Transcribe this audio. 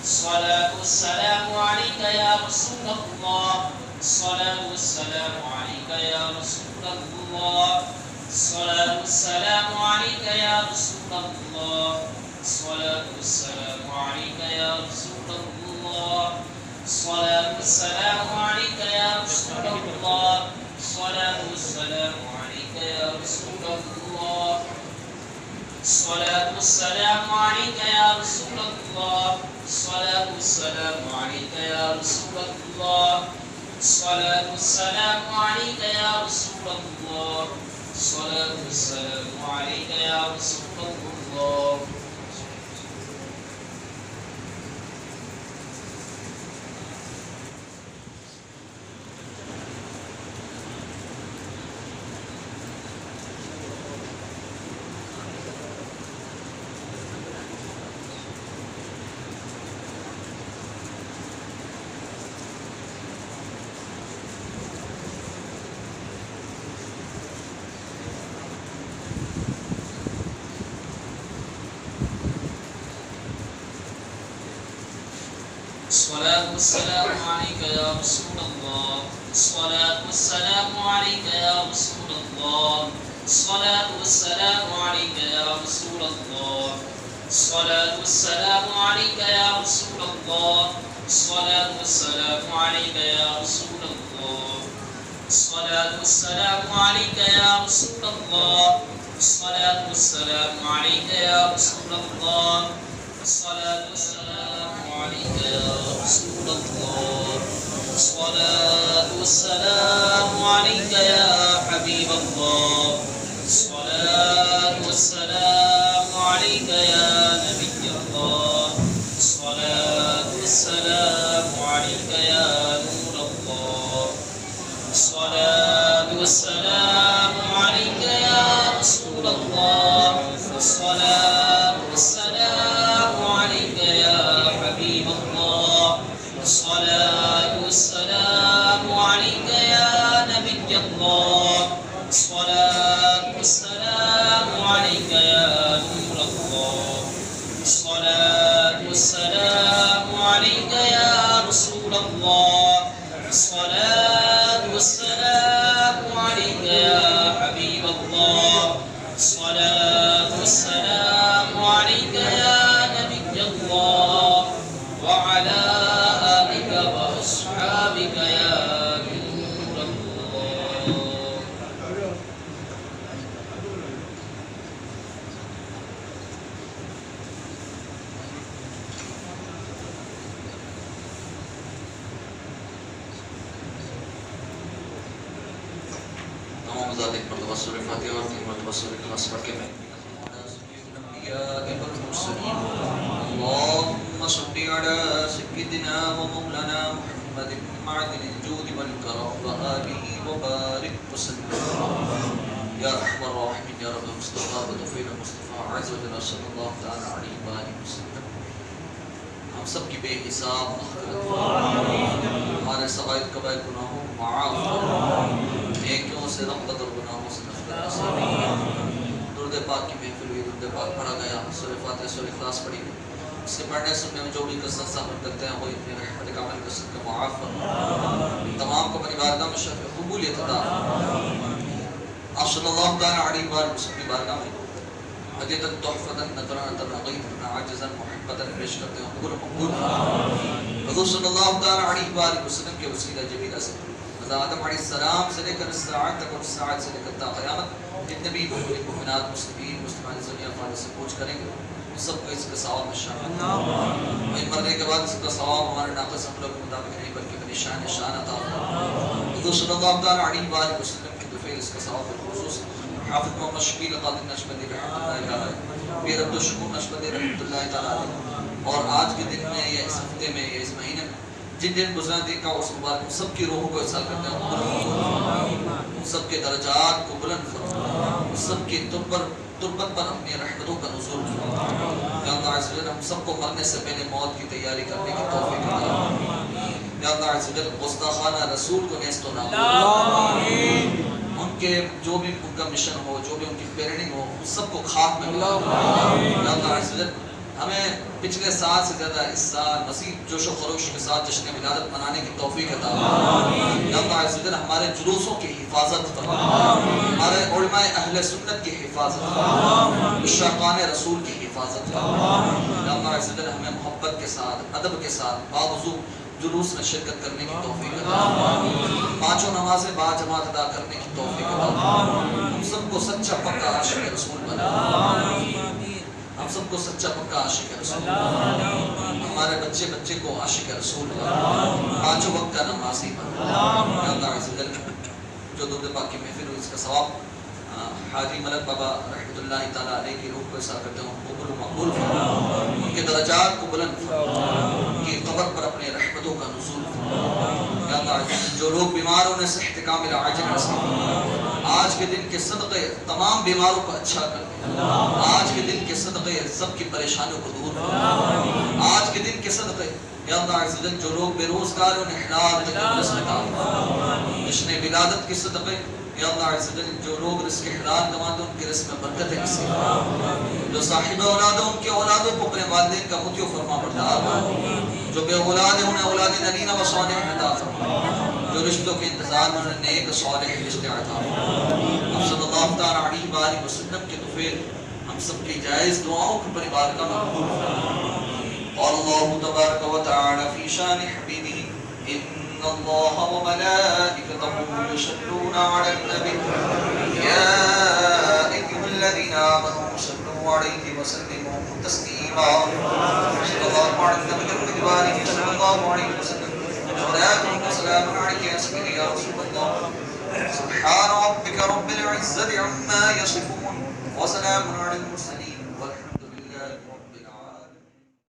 الصلاة والسلام عليك يا رسول الله. الصلاة والسلام عليك يا رسول الله. الصلاة والسلام عليك يا رسول الله. الصلاة والسلام عليك يا رسول الله. الصلاة والسلام عليك يا رسول الله. الصلاة والسلام عليك يا رسول الله. الصلاة والسلام عليك يا رسول الله. الصلاة والسلام عليك يا رسول الله. الصلاة والسلام عليك يا رسول الله. الصلاة والسلام عليك يا رسول الله. الصلاة والسلام عليك يا رسول الله. الصلاة والسلام عليك يا رسول الله. الصلاة والسلام عليك يا رسول الله. الصلاة والسلام عليك يا رسول الله. الصلاة والسلام عليك يا رسول الله. الصلاة والسلام عليك يا رسول الله. الصلاة والسلام عليك يا رسول الله. الصلاة والسلام عليك يا رسول الله. الصلاة والسلام عليك يا حبيب الله. الصلاة والسلام عليك يا نبي الله. الصلاة والسلام عليك يا نور الله. الصلاة والسلام عليك يا رسول الله. الصلاة والسلام عليك يا حبيب الله. الصلاة والسلام عليك يا نبي الله. الصلاة والسلام عليك يا نور الله. الصلاة والسلام عليك يا رسول الله. الصلاة والسلام عليك يا حبيب الله. الصلاة والسلام عليك يا نبي الله وعلى آلك وأصحابك يا نور الله. تمام ذات ایک مرتبہ سورہ فاتحہ اور 3 مرتبہ سورہ اخلاص پڑھ کے میں اللهم صل على سيدنا ومولانا محمد معدن الجود والكرم وآله وبارك وسلم يا أرحم الراحمين يا رب المصطفى وتوفيق المصطفى عز وجل صلى الله تعالى عليه وآله وسلم. ہم سب کی بے حساب مغفرت ہمارے صغائر کبائر گناہوں کو معاف نیکیوں سے رغبت اور گناہوں سے نفرت. درود پاک کی محفل ہوئی، درود پاک پڑھا گیا، سورہ فاتحہ سورہ اخلاص پڑھی گئی. اس سے پڑھنے سننے میں جو بھی کثرت سامنے کرتے ہیں وہی اپنی رحمت کا عمل کثرت کا معاف فرما. تمام کو اپنی بارگاہ میں شرف قبولیت عطا. آپ صلی اللہ تعالیٰ علیہ وآلہ وسلم کی بارگاہ میں حدیثاً تحفتاً نذراناً رغیباً عاجزاً محبتاً پیش کرتے ہیں. قبول مقبول. حضور صلی اللہ تعالیٰ علیہ وآلہ وسلم کے وسیلہ جمیلہ سے آدم علیہ السلام سے لے کر ساعت تک اور ساعت سے لے کر تا قیامت جتنے بھی مومنات مسلمین مسلمان دنیا فارغ سے پوچھ کریں گے ان سب کو اس کا ثواب میں شامل وہیں مرنے کے بعد اس کا ثواب ہمارے ناقص عملوں کے مطابق نہیں بلکہ اپنی شان عطا. حضور صلی اللہ تعالیٰ علیہ وآلہ وسلم کی دفعہ اس کا ثواب بالخصوص حافظ محمد شکیل قادر نقشبندی رحمۃ اللہ تعالیٰ پیر عبدالشکور نقشبندی رحمۃ اللہ تعالیٰ اور آج کے دن میں یا اس ہفتے میں یا اس مہینے میں جن دن گزرا دن کا اس مبارک ان سب کی روحوں کو احسان کرتے ہیں. ان سب کے درجات کو بلند فرما. ان سب کی تربت پر اپنی رحمتوں کا نزول فرما. یا اللہ عز و جل ہم سب کو مرنے سے پہلے موت کی تیاری کرنے کی توفیق عطا. یا اللہ عز و جل گستاخانہ رسول کو نیست و نابود. ان کے جو بھی ان کا مشن ہو جو بھی ان کی پیرنگ ہو ان سب کو خاک میں ملا. یا اللہ عز و جل ہمیں پچھلے سال سے زیادہ اس سال مزید جوش و خروش کے ساتھ جشن ولادت منانے کی توفیق عطا فرما۔ یا اللہ عز و جل ہمارے جلوسوں کی حفاظت فرما، ہمارے علماء اہل سنت کی حفاظت فرما، عشاقان رسول کی حفاظت فرما۔ یا اللہ عز و جل ہمیں محبت کے ساتھ، ادب کے ساتھ باوضو جلوس میں شرکت کرنے کی توفیق عطا فرما، پانچوں نمازیں با جماعت ادا کرنے کی توفیق عطا فرما، ہم سب کو سچا پکا عاشق رسول بنا، ہم سب کو سچا پکا عاشق رسول بنا، ہمارے بچے بچے کو عاشق رسول بنا، پانچوں وقت کا نمازی بنا۔ یا اللہ عز و جل جو درود پاک کی محفل ہوئی اس کا ثواب حاجی ملک بابا رحمۃ اللہ تعالیٰ علیہ کی روح کو احسان کرتے ہوں قبول و مقبول فرما، ان کے درجات کو بلند فرما، ان کی قبر پر اپنے رحمتوں کا نزول فرما۔ یا اللہ عز و جل جو لوگ بیمار ہونے سے احتکام العاجل نصیب فرما، آج کے دن کے صدقے تمام بیماروں کو اچھا کر دے، آج کے دن کے صدقے سب کی پریشانیوں کو دور فرما، آج کے دن کے صدقے یا اللہ عز و جل جو لوگ بے روزگار ہیں انہیں حلال رزق عطا فرما، جشن ولادت کے صدقے یا اللہ عز و جل جو لوگ رزق حلال کماتے ہیں ان کے رزق میں برکت نصیب فرما، جو صاحب اولاد ہیں ان کے اولادوں کو اپنے والدین کا مطیع فرما بردار، جو بے اولاد ہیں انہیں اولاد نرینہ و صالح عطا فرما، جو رشتوں کے انتظار میں انہیں نیک صالح رشتے عطا فرما۔ اب صلی اللہ تعالیٰ علیہ وآلہ وسلم کے طفیل ہم سب کی جائز دعاؤں کو پریوار کا مقبول فرما۔ قال الله تبارك وتعالى في شان حبيبه إن الله وملائكته يصلون على النبي يا أيها الذين آمنوا صلوا عليه وسلموا تسليما صلى الله على النبي وآله صلى الله عليه وسلم صلاة وسلام عليك يا سيدي يا رسول الله سبحان ربك رب العزة عما يصفون وسلام على المرسلين